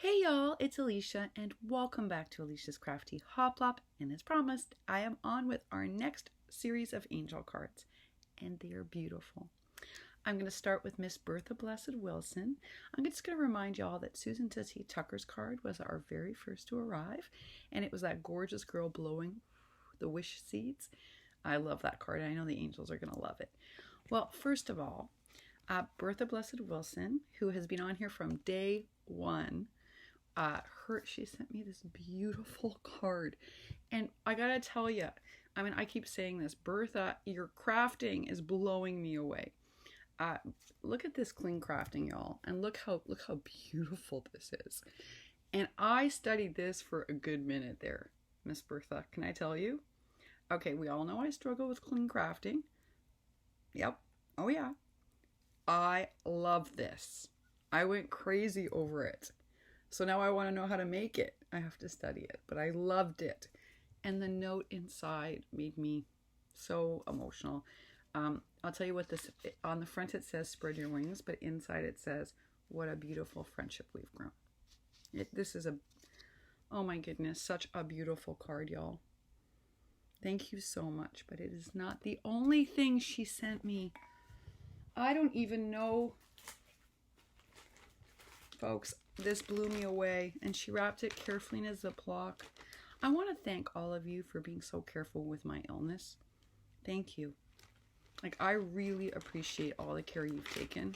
Hey y'all, it's Elisha and welcome back to Elisha's Crafty Hoplop, and as promised, I am on with our next series of angel cards, and they are beautiful. I'm going to start with Miss Bertha Blessed Wilson. I'm just going to remind y'all that Susan T. Tucker's card was our very first to arrive, and it was that gorgeous girl blowing the wish seeds. I love that card, and I know the angels are going to love it. Well, first of all, Bertha Blessed Wilson, who has been on here from day one, she sent me this beautiful card, and I gotta tell you, I keep saying this, Bertha, your crafting is blowing me away. Look at this clean crafting, y'all, and look how beautiful this is. And I studied this for a good minute there, Miss Bertha. Can I tell you? Okay, we all know I struggle with clean crafting. Yep. Oh yeah. I love this. I went crazy over it. So now I want to know how to make it. I have to study it, but I loved it. And the note inside made me so emotional. I'll tell you what this, on the front it says spread your wings, but inside it says, what a beautiful friendship we've grown. This is oh my goodness, such a beautiful card, y'all. Thank you so much, but it is not the only thing she sent me. I don't even know, folks. This blew me away, and she wrapped it carefully in a Ziploc. I want to thank all of you for being so careful with my illness. Thank you. I really appreciate all the care you've taken.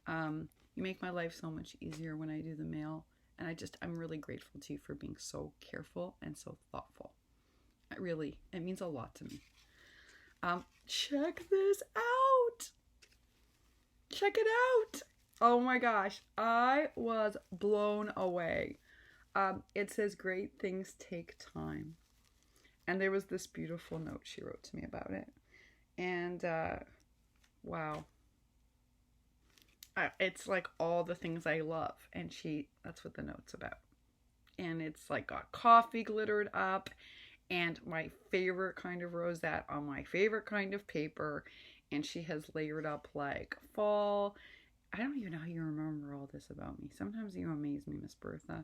You make my life so much easier when I do the mail, and I'm really grateful to you for being so careful and so thoughtful. It means a lot to me. Check this out. Check it out. Oh my gosh, I was blown away. It says great things take time. And there was this beautiful note she wrote to me about it. And wow. It's like all the things I love. And that's what the note's about. And it's like got coffee glittered up and my favorite kind of rosette on my favorite kind of paper. And she has layered up like fall. I don't even know how you remember all this about me. Sometimes you amaze me, Miss Bertha.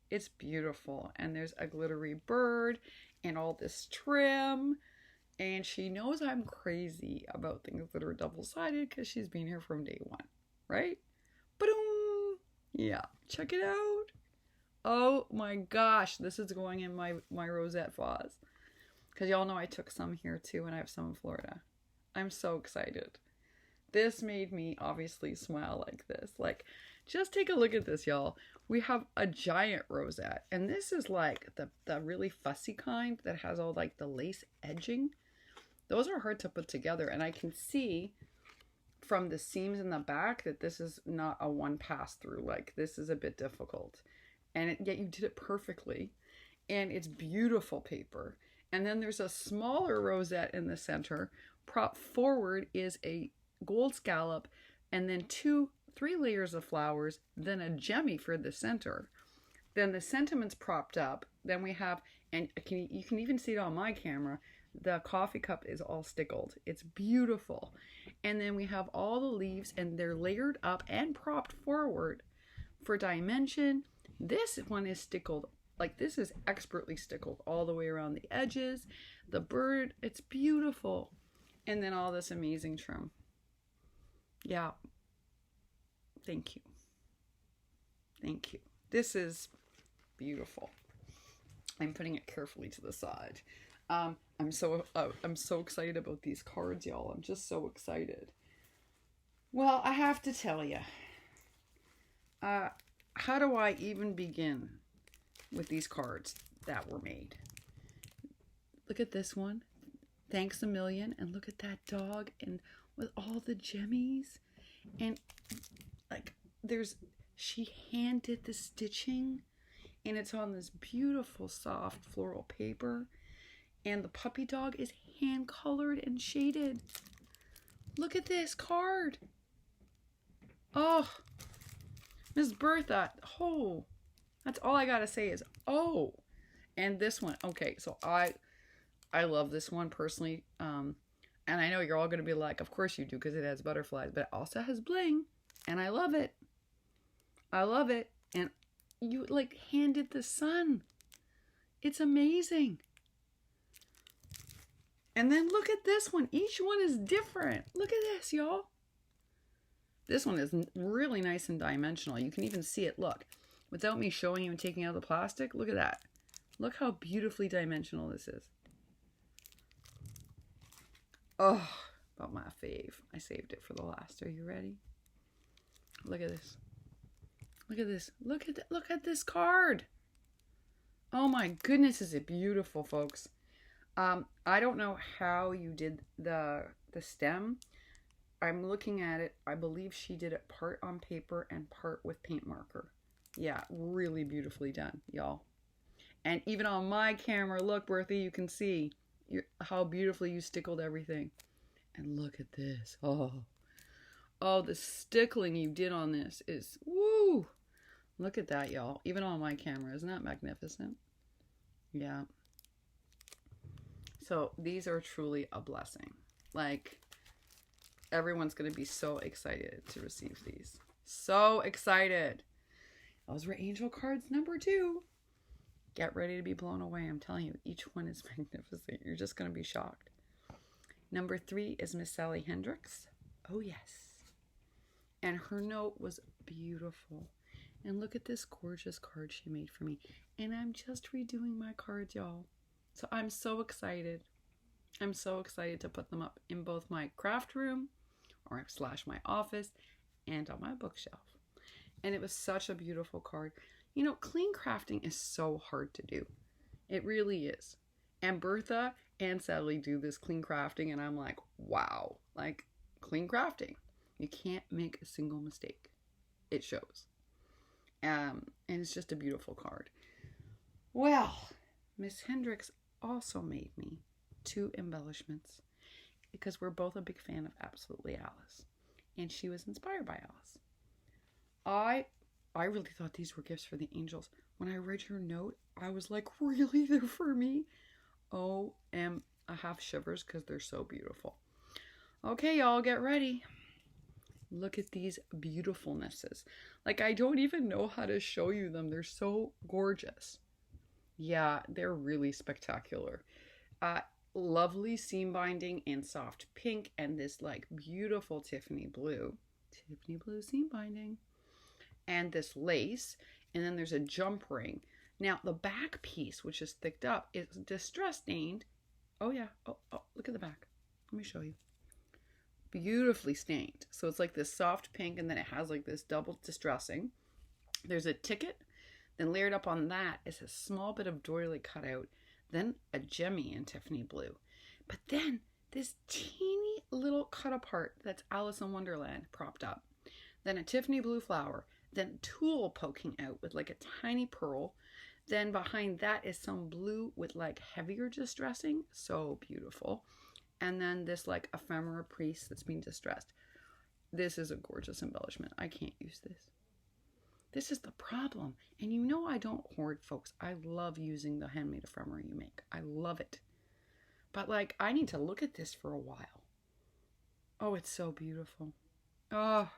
It's beautiful. And there's a glittery bird and all this trim. And she knows I'm crazy about things that are double-sided because she's been here from day one. Right? Ba-doom! Yeah. Check it out. Oh my gosh. This is going in my rosette vase. Because y'all know I took some here too, and I have some in Florida. I'm so excited. This made me obviously smile like this. Just take a look at this, y'all. We have a giant rosette. And this is like the really fussy kind that has all like the lace edging. Those are hard to put together. And I can see from the seams in the back that this is not a one pass through. This is a bit difficult. And yet you did it perfectly. And it's beautiful paper. And then there's a smaller rosette in the center. Propped forward is a gold scallop, and then 3 layers of flowers, then a gemmy for the center. Then the sentiments propped up. Then we have, and you can even see it on my camera, the coffee cup is all stickled. It's beautiful. And then we have all the leaves, and they're layered up and propped forward for dimension. This one is stickled. This is expertly stickled all the way around the edges. The bird, it's beautiful. And then all this amazing trim. Yeah. Thank you. Thank you. This is beautiful. I'm putting it carefully to the side. I'm so excited about these cards, y'all. I'm just so excited. Well, I have to tell you, how do I even begin with these cards that were made? Look at this one. Thanks a million. And look at that dog and with all the jemmies. And she hand did the stitching, and it's on this beautiful soft floral paper. And the puppy dog is hand colored and shaded. Look at this card. Oh, Miss Bertha. Oh, that's all I gotta say is, oh. And this one, okay, so I love this one personally. And I know you're all going to be like, of course you do, because it has butterflies, but it also has bling, and I love it. I love it. And you like handed the sun. It's amazing. And then look at this one. Each one is different. Look at this, y'all. This one is really nice and dimensional. You can even see it. Look, without me showing you and taking out the plastic, look at that. Look how beautifully dimensional this is. Oh, about my fave. I saved it for the last. Are you ready? Look at this. Look at this. Look at this card. Oh my goodness, is it beautiful, folks. I don't know how you did the stem. I'm looking at it. I believe she did it part on paper and part with paint marker. Yeah, really beautifully done, y'all. And even on my camera, look, Bertha, you can see how beautifully you stickled everything. And look at this. Oh, the stickling you did on this is, woo! Look at that, y'all. Even on my camera. Isn't that magnificent? Yeah. So these are truly a blessing. Like, everyone's going to be so excited to receive these. So excited. Those were angel cards number 2. Get ready to be blown away. I'm telling you, each one is magnificent. You're just going to be shocked. Number 3 is Miss Sally Hendricks. Oh, yes. And her note was beautiful. And look at this gorgeous card she made for me. And I'm just redoing my cards, y'all. So I'm so excited. I'm so excited to put them up in both my craft room or / my office and on my bookshelf. And it was such a beautiful card. You know, clean crafting is so hard to do. It really is. And Bertha and Sally do this clean crafting, and I'm like, wow. Like, clean crafting. You can't make a single mistake. It shows. And it's just a beautiful card. Well, Miss Hendricks also made me 2 embellishments because we're both a big fan of Absolutely Alice. And she was inspired by Alice. I really thought these were gifts for the angels. When I read your note, I was like, really? They're for me? Oh, and I have shivers because they're so beautiful. Okay, y'all, get ready. Look at these beautifulnesses. Like, I don't even know how to show you them. They're so gorgeous. Yeah, they're really spectacular. Lovely seam binding in soft pink and this like beautiful Tiffany blue seam binding. And this lace, and then there's a jump ring. Now the back piece, which is thicked up, is distress stained. Oh yeah, oh, look at the back. Let me show you. Beautifully stained. So it's like this soft pink, and then it has like this double distressing. There's a ticket, then layered up on that is a small bit of doily cut out, then a gemmy in Tiffany blue. But then this teeny little cut apart that's Alice in Wonderland propped up. Then a Tiffany blue flower. Then tulle poking out with like a tiny pearl. Then behind that is some blue with like heavier distressing. So beautiful. And then this like ephemera piece that's being distressed. This is a gorgeous embellishment. I can't use this. This is the problem. And you know I don't hoard, folks. I love using the handmade ephemera you make. I love it. But like, I need to look at this for a while. Oh, it's so beautiful. Oh,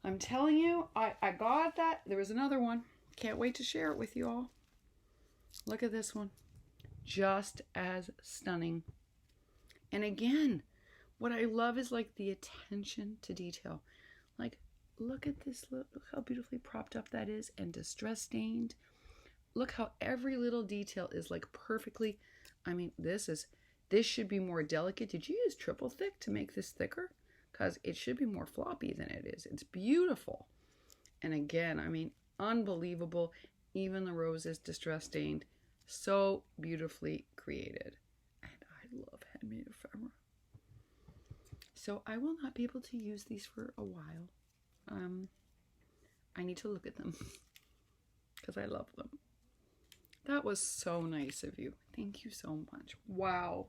I'm telling you, I got that. There was another one. Can't wait to share it with you all. Look at this one. Just as stunning. And again, what I love is like the attention to detail. Like, look at this. Look how beautifully propped up that is and distress stained. Look how every little detail is like perfectly. I mean, this should be more delicate. Did you use triple thick to make this thicker? Because it should be more floppy than it is. It's beautiful. And again, I mean, unbelievable. Even the rose is distress stained. So beautifully created. And I love handmade ephemera. So I will not be able to use these for a while. I need to look at them because I love them. That was so nice of you. Thank you so much. Wow.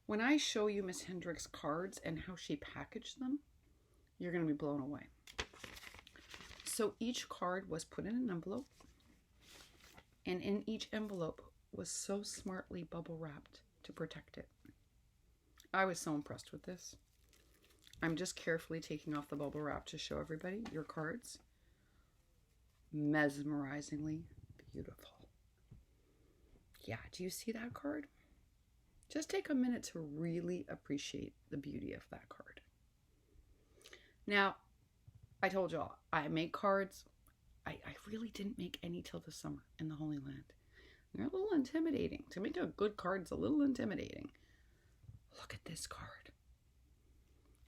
When I show you Miss Hendricks' cards and how she packaged them, you're going to be blown away. So each card was put in an envelope, and in each envelope was so smartly bubble wrapped to protect it. I was so impressed with this. I'm just carefully taking off the bubble wrap to show everybody your cards mesmerizingly beautiful. Yeah, do you see that card? Just take a minute to really appreciate the beauty of that card. Now, I told y'all, I make cards. I really didn't make any till the summer in the Holy Land. They're a little intimidating. To make a good card is a little intimidating. Look at this card.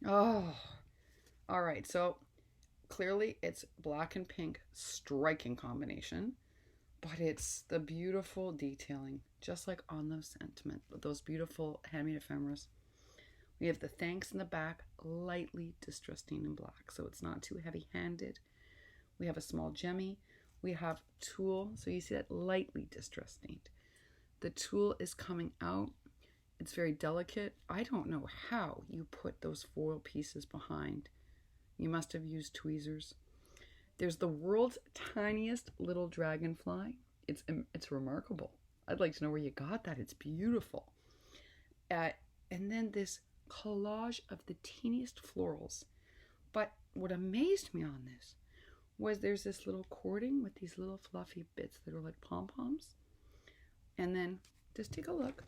Oh, all right. So clearly it's black and pink, striking combination, but it's the beautiful detailing, just like on those sentiment, those beautiful handmade ephemeras. We have the thanks in the back, lightly distressed in black, so it's not too heavy-handed. We have a small gemmy. We have tulle, so you see that lightly distressed stained. The tulle is coming out. It's very delicate. I don't know how you put those foil pieces behind. You must have used tweezers. There's the world's tiniest little dragonfly. It's remarkable. I'd like to know where you got that. It's beautiful. And then this collage of the teeniest florals. But what amazed me on this was there's this little cording with these little fluffy bits that are like pom-poms. And then just take a look.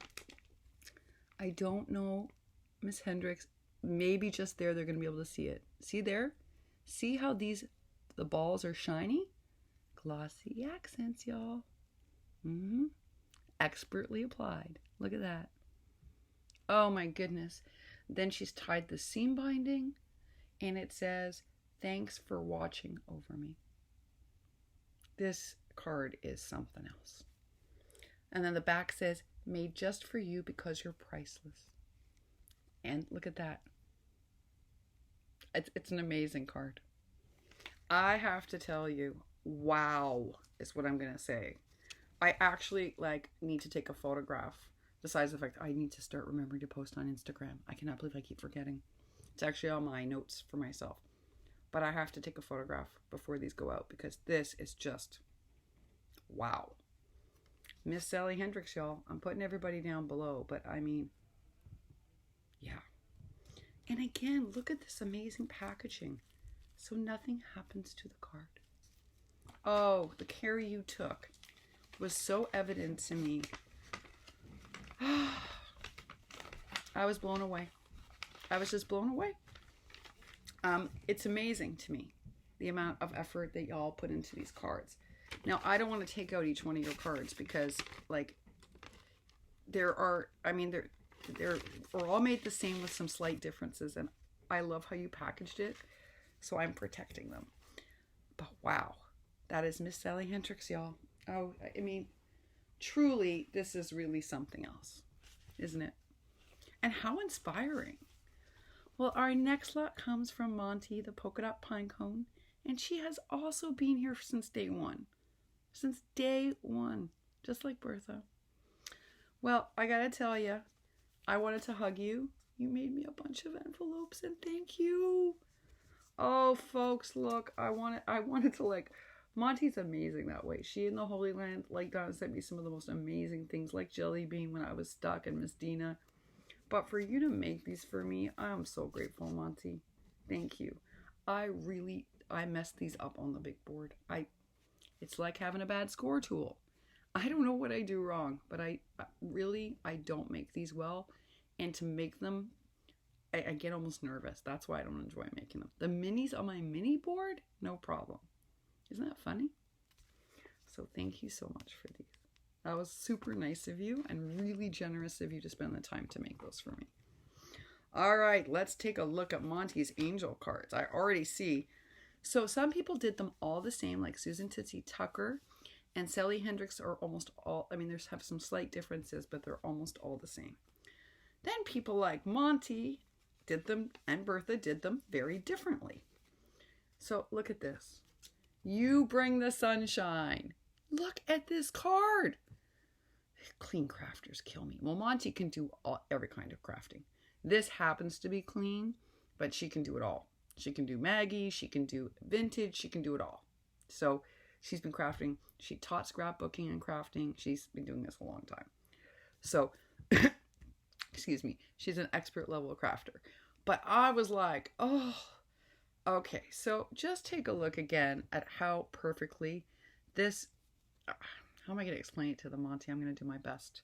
I don't know, Miss Hendricks, maybe just there they're going to be able to see it. See there? See how the balls are shiny? Glossy accents, y'all. Expertly applied. Look at that. Oh my goodness. Then she's tied the seam binding and it says, "Thanks for watching over me." This card is something else. And then the back says, "Made just for you because you're priceless." And look at that. It's an amazing card. I have to tell you, wow, is what I'm going to say. I actually need to take a photograph. Besides the fact I need to start remembering to post on Instagram. I cannot believe I keep forgetting. It's actually on my notes for myself. But I have to take a photograph before these go out because this is just wow. Miss Sally Hendricks, y'all. I'm putting everybody down below, but I mean, yeah. And again, look at this amazing packaging. So nothing happens to the card. Oh, the care you took was so evident to me. I was blown away. I was just blown away. It's amazing to me, the amount of effort that y'all put into these cards. Now, I don't want to take out each one of your cards because, they're all made the same with some slight differences, and I love how you packaged it, so I'm protecting them. But wow, that is Miss Sally Hendricks, y'all. Oh, I mean, truly, this is really something else, isn't it? And how inspiring. Well, our next lot comes from Monti, the Thepolkadotpinecone, and she has also been here since day one. Since day one, just like Bertha. Well, I gotta tell you, I wanted to hug you. You made me a bunch of envelopes, and thank you. Oh, folks, look, I wanted to Monty's amazing that way. She in the Holy Land, Donna sent me some of the most amazing things, like Jelly Bean when I was stuck, and Miss Dina. But for you to make these for me, I'm so grateful, Monty. Thank you. I messed these up on the big board. It's like having a bad score tool. I don't know what I do wrong, but I don't make these well. And to make them, I get almost nervous. That's why I don't enjoy making them. The minis on my mini board, no problem. Isn't that funny? So thank you so much for these. That was super nice of you and really generous of you to spend the time to make those for me. All right, let's take a look at Monty's angel cards. I already see. So some people did them all the same, like Susan Tootsie Tucker and Sally Hendricks are almost all, there's have some slight differences, but they're almost all the same. Then people like Monty did them, and Bertha did them very differently. So look at this. You bring the sunshine. Look at this card. Clean crafters kill me. Well, Monty can do every kind of crafting. This happens to be clean, but she can do it all. She can do Maggie, she can do vintage, she can do it all. So she's been crafting. She taught scrapbooking and crafting. She's been doing this a long time. So, excuse me, she's an expert level crafter. But I was like, oh, Okay, so just take a look again at how perfectly this, how am I going to explain it to the Monty? I'm going to do my best.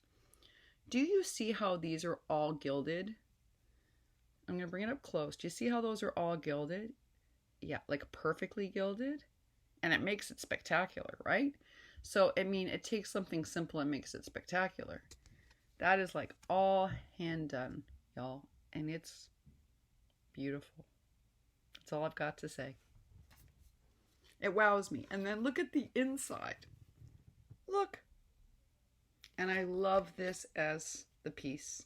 Do you see how these are all gilded? I'm going to bring it up close. Do you see how those are all gilded? Yeah, like perfectly gilded. And it makes it spectacular, right? So, I mean, it takes something simple and makes it spectacular. That is like all hand done, y'all. And it's beautiful. That's all I've got to say. It wows me. And then look at the inside. Look. And I love this as the piece.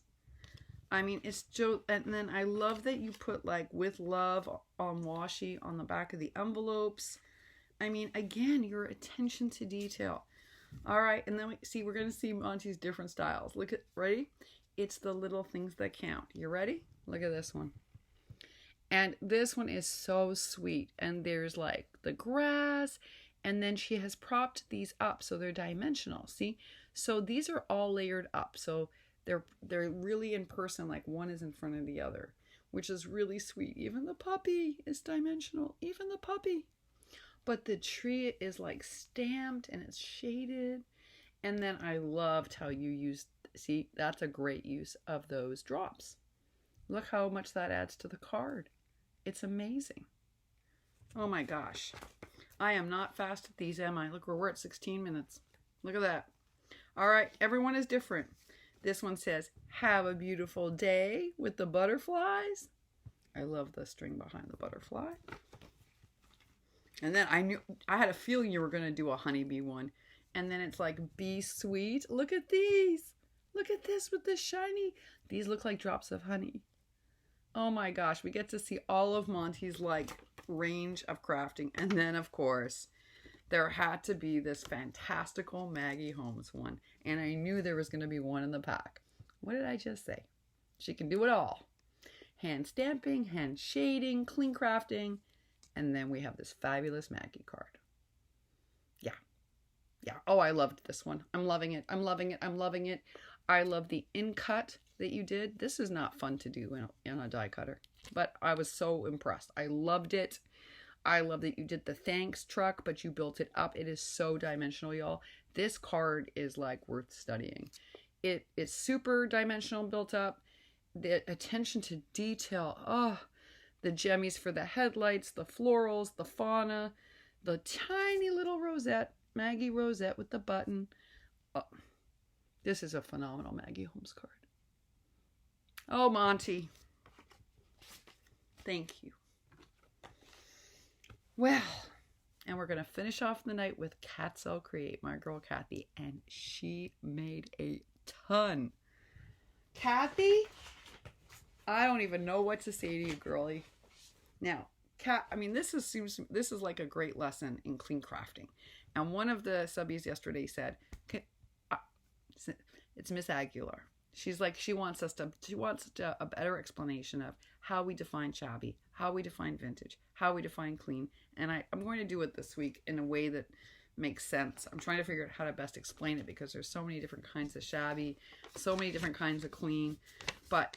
I mean, it's just, and then I love that you put like with love on washi on the back of the envelopes. I mean, again, your attention to detail. All right, and then we're going to see Monty's different styles. Look at, ready? It's the little things that count. You ready? Look at this one. And this one is so sweet. And there's like the grass, and then she has propped these up so they're dimensional. See? So these are all layered up. So they're really in person, like one is in front of the other, which is really sweet. Even the puppy is dimensional. Even the puppy. But the tree is like stamped and it's shaded. And then I loved how you used, see, that's a great use of those drops. Look how much that adds to the card. It's amazing. Oh my gosh. I am not fast at these, am I? Look, we're at 16 minutes. Look at that. All right, everyone is different. This one says, have a beautiful day with the butterflies. I love the string behind the butterfly. And then I had a feeling you were going to do a honeybee one. And then it's like, be sweet. Look at these. Look at this with the shiny. These look like drops of honey. Oh my gosh. We get to see all of Monty's like range of crafting. And then of course, there had to be this fantastical Maggie Holmes one. And I knew there was going to be one in the pack. What did I just say? She can do it all. Hand stamping, hand shading, clean crafting. And then we have this fabulous Maggie card. Yeah. Yeah. Oh, I loved this one. I'm loving it. I'm loving it. I'm loving it. I love the in-cut that you did. This is not fun to do in a die cutter. But I was so impressed. I loved it. I love that you did the thanks truck, but you built it up. It is so dimensional, y'all. This card is like worth studying. It is super dimensional built up. The attention to detail. Oh, the jemmies for the headlights, the florals, the fauna, the tiny little rosette, Maggie rosette with the button. Oh, this is a phenomenal Maggie Holmes card. Oh, Monty. Thank you. Well, and we're going to finish off the night with Katzelcreate, my girl Cathy, and she made a ton. Cathy, I don't even know what to say to you, girlie. Now, I mean, this is like a great lesson in clean crafting. And one of the subbies yesterday said, it's Miss Aguilar. She's like, she wants a better explanation of how we define shabby, how we define vintage, how we define clean. And I'm going to do it this week in a way that makes sense. I'm trying to figure out how to best explain it because there's so many different kinds of shabby, so many different kinds of clean. But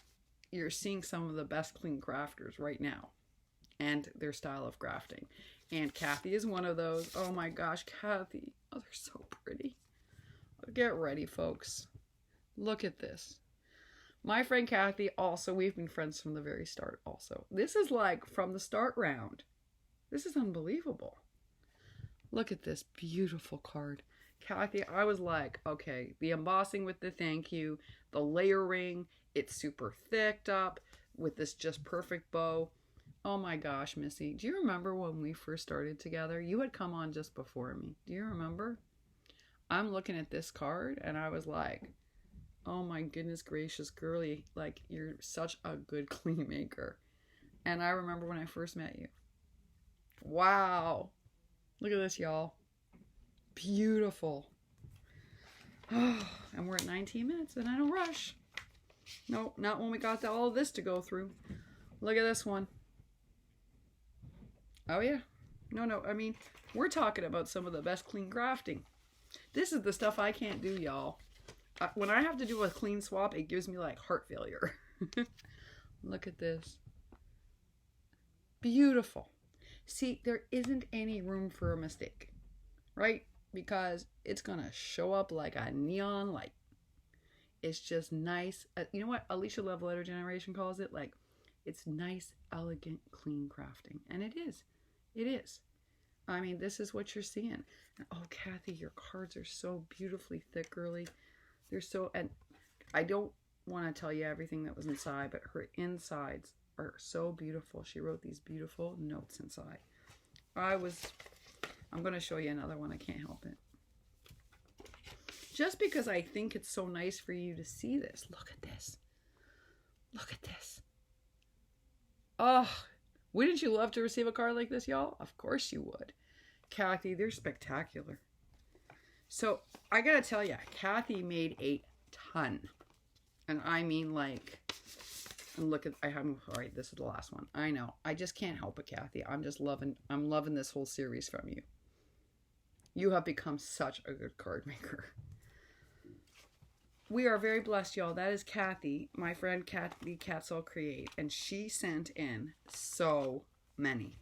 you're seeing some of the best clean crafters right now and their style of crafting. And Cathy is one of those. Oh my gosh, Cathy. Oh, they're so pretty. Get ready, folks. Look at this. My friend Cathy also, we've been friends from the very start also. This is like from the start round. This is unbelievable. Look at this beautiful card. Cathy, I was like, okay, the embossing with the thank you, the layering, it's super thicked up with this just perfect bow. Oh my gosh, Missy. Do you remember when we first started together? You had come on just before me. Do you remember? I'm looking at this card and I was like, oh my goodness gracious, girly. Like, you're such a good clean maker. And I remember when I first met you. Wow. Look at this, y'all. Beautiful. Oh, and we're at 19 minutes and I don't rush. No, not when we got all of this to go through. Look at this one. Oh yeah. No, I mean, we're talking about some of the best clean crafting. This is the stuff I can't do, y'all. When I have to do a clean swap, it gives me like heart failure. Look at this. Beautiful. See, there isn't any room for a mistake, right? Because it's going to show up like a neon light. It's just nice. You know what Alicia Love Letter Generation calls it? Like, it's nice, elegant, clean crafting. And it is. It is. I mean, this is what you're seeing. Oh, Cathy, your cards are so beautifully thick, girly. They're so, and I don't want to tell you everything that was inside, but her insides are so beautiful. She wrote these beautiful notes inside. I'm going to show you another one. I can't help it. Just because I think it's so nice for you to see this. Look at this. Look at this. Oh, wouldn't you love to receive a card like this, y'all? Of course you would. Cathy, they're spectacular. So I gotta tell you, Cathy made a ton. And I mean, like, and look at, all right, this is the last one. I know. I just can't help it, Cathy. I'm loving this whole series from you. You have become such a good card maker. We are very blessed, y'all. That is Cathy, my friend Cathy Katzelcreate, and she sent in so many.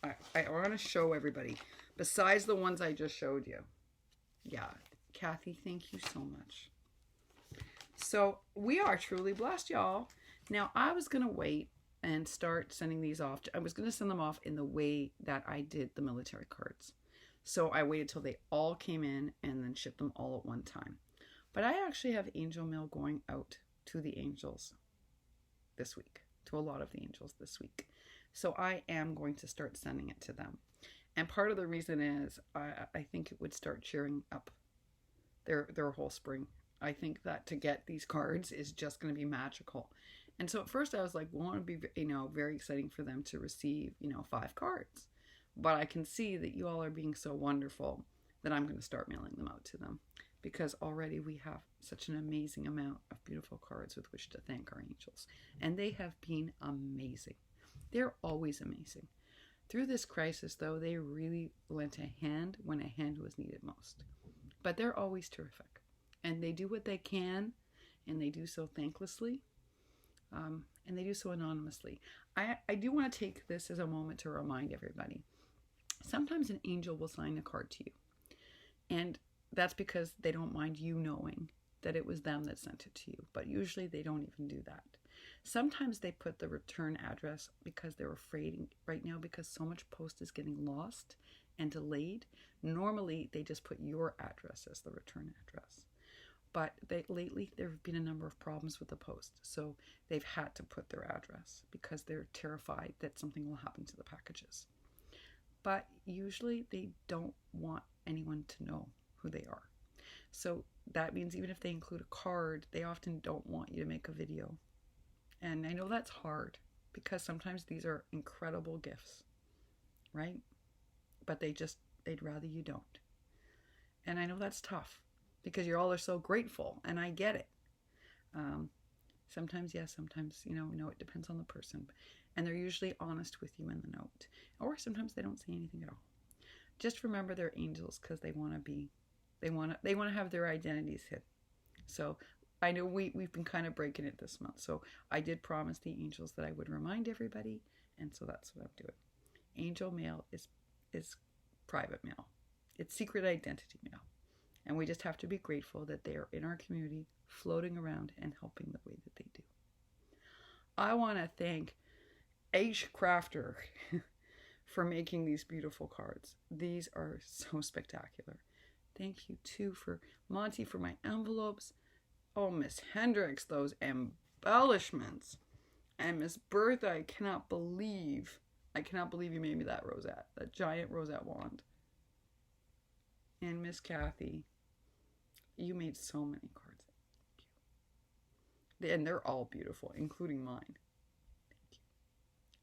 I want to show everybody, besides the ones I just showed you. Yeah, Cathy, thank you so much. So we are truly blessed, y'all. Now, I was going to wait and start sending these off. I was going to send them off in the way that I did the military cards. So I waited till they all came in and then shipped them all at one time. But I actually have angel mail going out to the angels this week, to a lot of the angels this week. So I am going to start sending it to them. And part of the reason is I think it would start cheering up their whole spring. I think that to get these cards is just going to be magical. And so at first I was like, well, it would be, very exciting for them to receive, 5 cards. But I can see that you all are being so wonderful that I'm going to start mailing them out to them. Because already we have such an amazing amount of beautiful cards with which to thank our angels. And they have been amazing. They're always amazing. Through this crisis, though, they really lent a hand when a hand was needed most. But they're always terrific. And they do what they can, and they do so thanklessly, and they do so anonymously. I do want to take this as a moment to remind everybody. Sometimes an angel will sign a card to you. And that's because they don't mind you knowing that it was them that sent it to you. But usually they don't even do that. Sometimes they put the return address because they're afraid right now because so much post is getting lost and delayed. Normally they just put your address as the return address. But lately there have been a number of problems with the post. So they've had to put their address because they're terrified that something will happen to the packages. But usually they don't want anyone to know who they are. So that means even if they include a card, they often don't want you to make a video. And I know that's hard because sometimes these are incredible gifts, right? But they'd rather you don't. And I know that's tough because you all are so grateful, and I get it. Sometimes yes, sometimes, no, it depends on the person. And they're usually honest with you in the note. Or sometimes they don't say anything at all. Just remember they're angels because they want to have their identities hid. So I know we've been kind of breaking it this month. So I did promise the angels that I would remind everybody. And so that's what I'm doing. Angel mail is private mail. It's secret identity mail. And we just have to be grateful that they are in our community, floating around and helping the way that they do. I want to thank H. Crafter for making these beautiful cards. These are so spectacular. Thank you, too, for Monti for my envelopes. Oh, Miss Hendricks, those embellishments. And Miss Bertha, I cannot believe you made me that rosette, that giant rosette wand. And Miss Cathy, you made so many cards. Thank you. And they're all beautiful, including mine. Thank you.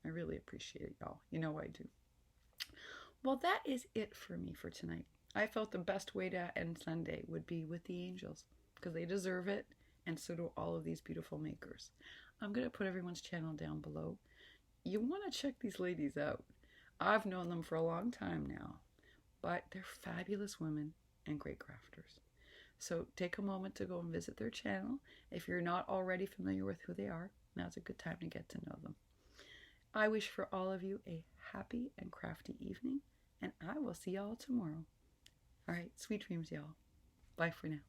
I really appreciate it, y'all. You know I do. Well, that is it for me for tonight. I felt the best way to end Sunday would be with the angels because they deserve it, and so do all of these beautiful makers. I'm going to put everyone's channel down below. You want to check these ladies out. I've known them for a long time now, but they're fabulous women and great crafters. So take a moment to go and visit their channel. If you're not already familiar with who they are, now's a good time to get to know them. I wish for all of you a happy and crafty evening, and I will see y'all tomorrow. All right, sweet dreams, y'all. Bye for now.